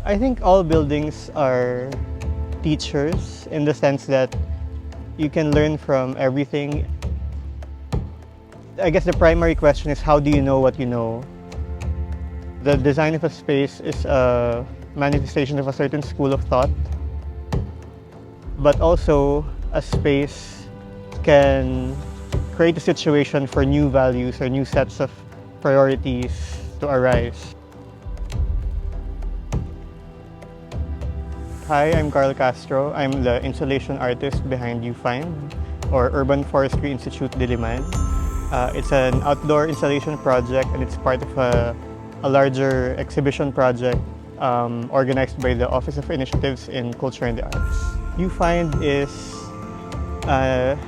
I think all buildings are teachers in the sense that you can learn from everything. I guess the primary question is, how do you know what you know? The design of a space is a manifestation of a certain school of thought, but also a space can create a situation for new values or new sets of priorities to arise. Hi, I'm Karl Castro. I'm the installation artist behind Ufind, or Urban Forestry Institute Diliman. It's an outdoor installation project, and it's part of a larger exhibition project organized by the Office of Initiatives in Culture and the Arts. Ufind is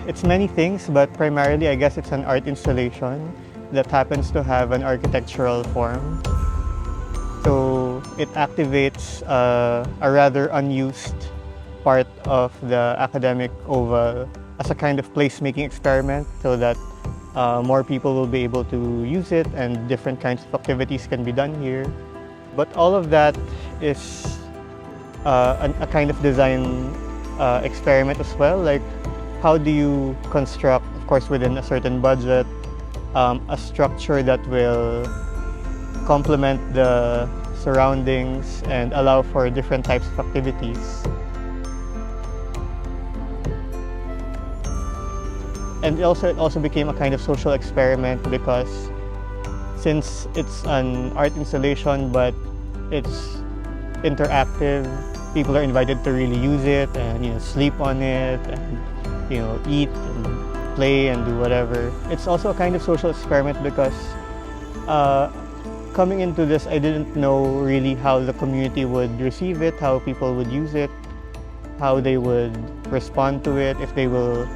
it's many things, but primarily I guess it's an art installation that happens to have an architectural form. So it activates a rather unused part of the academic oval as a kind of placemaking experiment, so that more people will be able to use it and different kinds of activities can be done here. But all of that is a kind of design experiment as well. Like, how do you construct, of course within a certain budget, a structure that will complement the surroundings and allow for different types of activities. And it also became a kind of social experiment, because since it's an art installation but it's interactive, people are invited to really use it and sleep on it and eat and play and do whatever. It's also a kind of social experiment because coming into this, I didn't know really how the community would receive it, how people would use it, how they would respond to it, if they will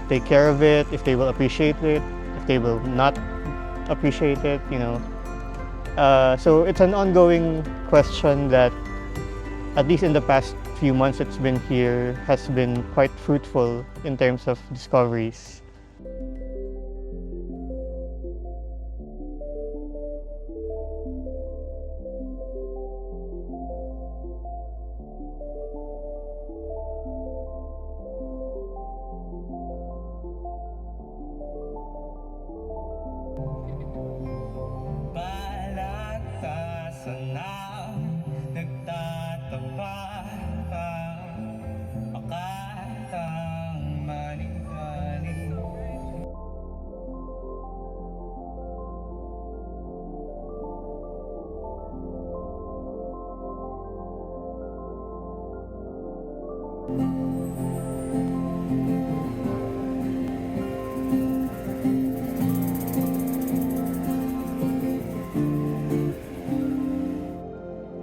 take care of it, if they will appreciate it, if they will not appreciate it, So it's an ongoing question that, at least in the past few months it's been here, has been quite fruitful in terms of discoveries.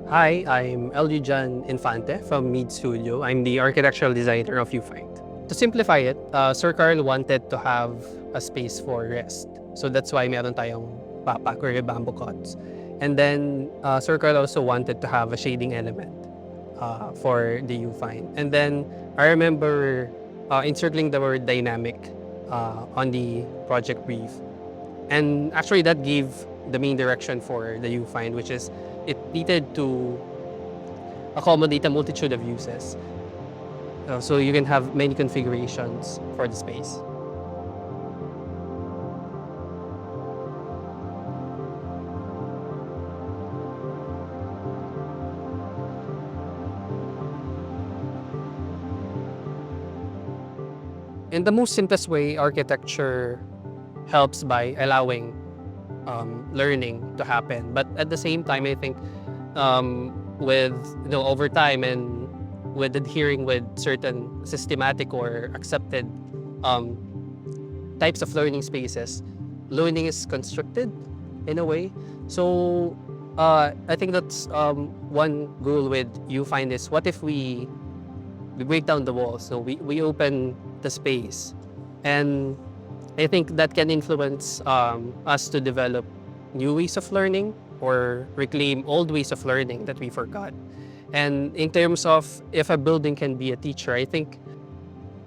Hi, I'm Eldry John Infante from Mede Studio. I'm the architectural designer of Ufind. To simplify it, Sir Karl wanted to have a space for rest. So that's why meron tayong papag or bamboo cots. And then Sir Karl also wanted to have a shading element for the Ufind. And then I remember encircling the word dynamic on the project brief. And actually that gave the main direction for the Ufind, which is it needed to accommodate a multitude of uses. So you can have many configurations for the space. In the most simplest way, architecture helps by allowing learning to happen. But at the same time, I think with over time and with adhering with certain systematic or accepted types of learning spaces, learning is constructed in a way. So I think that's one goal with Ufind is, what if we break down the walls, so we open the space, and I think that can influence us to develop new ways of learning or reclaim old ways of learning that we forgot. And in terms of if a building can be a teacher, I think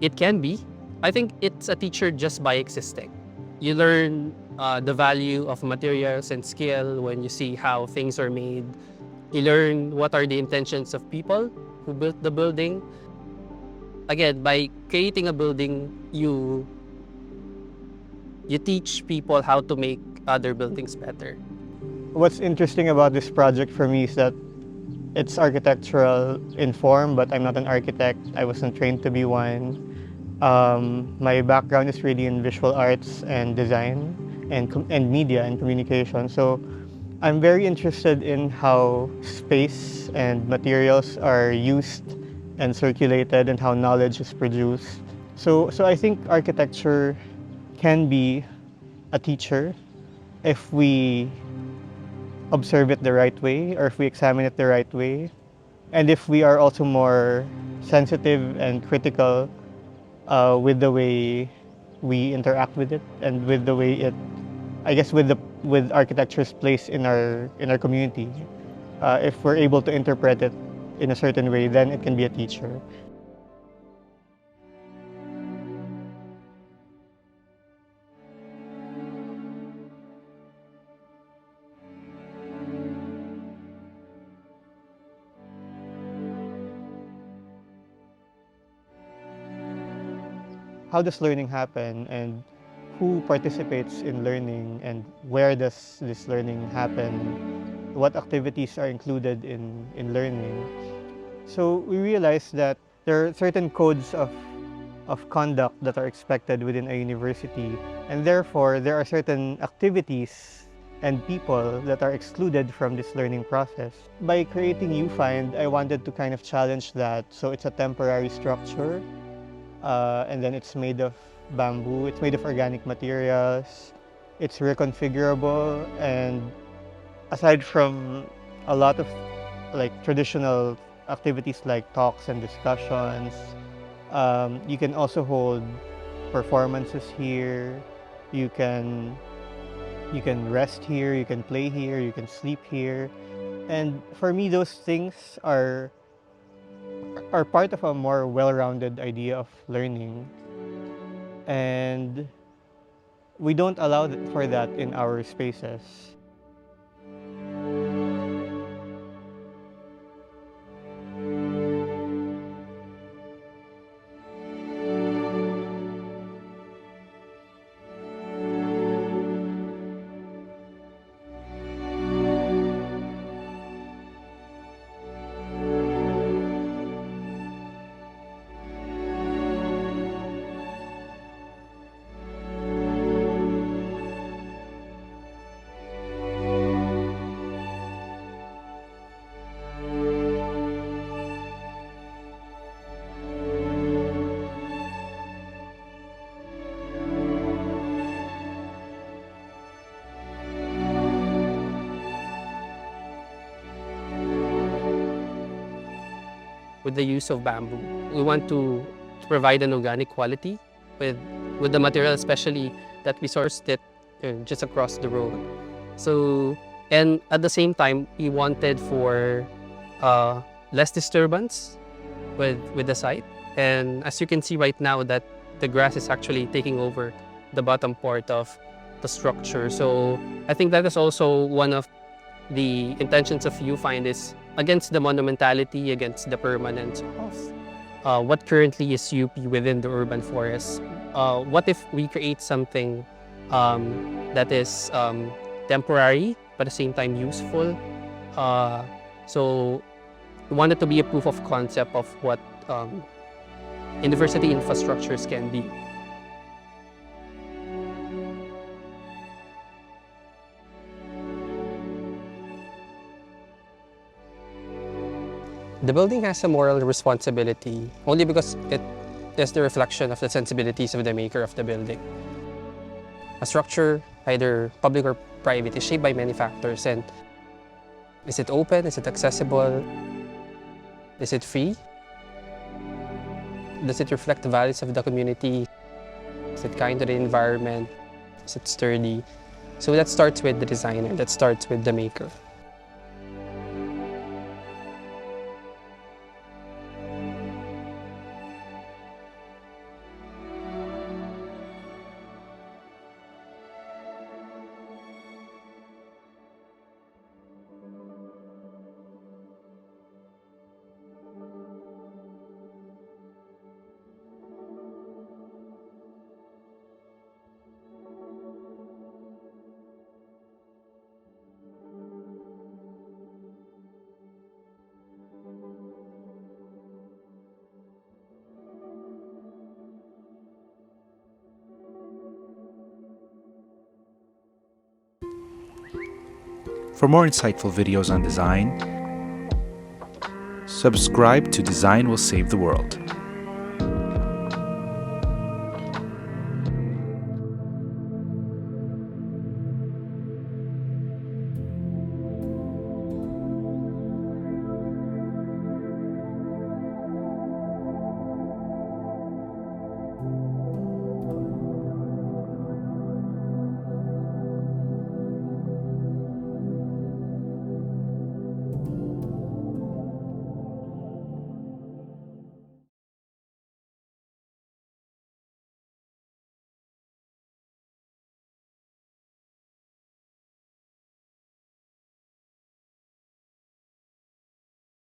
it can be. I think it's a teacher just by existing. You learn the value of materials and skill when you see how things are made, You learn what are the intentions of people who built the building. Again, by creating a building, you teach people how to make other buildings better. What's interesting about this project for me is that it's architectural in form, but I'm not an architect. I wasn't trained to be one. My background is really in visual arts and design and media and communication. So I'm very interested in how space and materials are used and circulated and how knowledge is produced. So I think architecture can be a teacher if we observe it the right way or if we examine it the right way. And if we are also more sensitive and critical with the way we interact with it and with the way it, I guess, with architecture's place in our community. If we're able to interpret it in a certain way, then it can be a teacher. How does learning happen and who participates in learning and where does this learning happen? What activities are included in learning? So we realized that there are certain codes of conduct that are expected within a university, and therefore there are certain activities and people that are excluded from this learning process. By creating Ufind, I wanted to kind of challenge that. So it's a temporary structure, and then it's made of bamboo, it's made of organic materials, it's reconfigurable, and aside from a lot of like traditional activities like talks and discussions, you can also hold performances here. You can you can rest here, you can play here, you can sleep here. And for me, those things are part of a more well-rounded idea of learning. And we don't allow for that in our spaces. With the use of bamboo, we want to provide an organic quality with with the material, especially that we sourced it just across the road. So, and at the same time, we wanted for less disturbance with the site. And as you can see right now, that the grass is actually taking over the bottom part of the structure. So I think that is also one of the intentions of Ufind, is against the monumentality, against the permanence of what currently is UP within the urban forest. What if we create something that is temporary but at the same time useful? So we wanted to be a proof of concept of what university infrastructures can be. The building has a moral responsibility only because it is the reflection of the sensibilities of the maker of the building. A structure, either public or private, is shaped by many factors. And is it open? Is it accessible? Is it free? Does it reflect the values of the community? Is it kind to the environment? Is it sturdy? So that starts with the designer, that starts with the maker. For more insightful videos on design, subscribe to Design Will Save the World.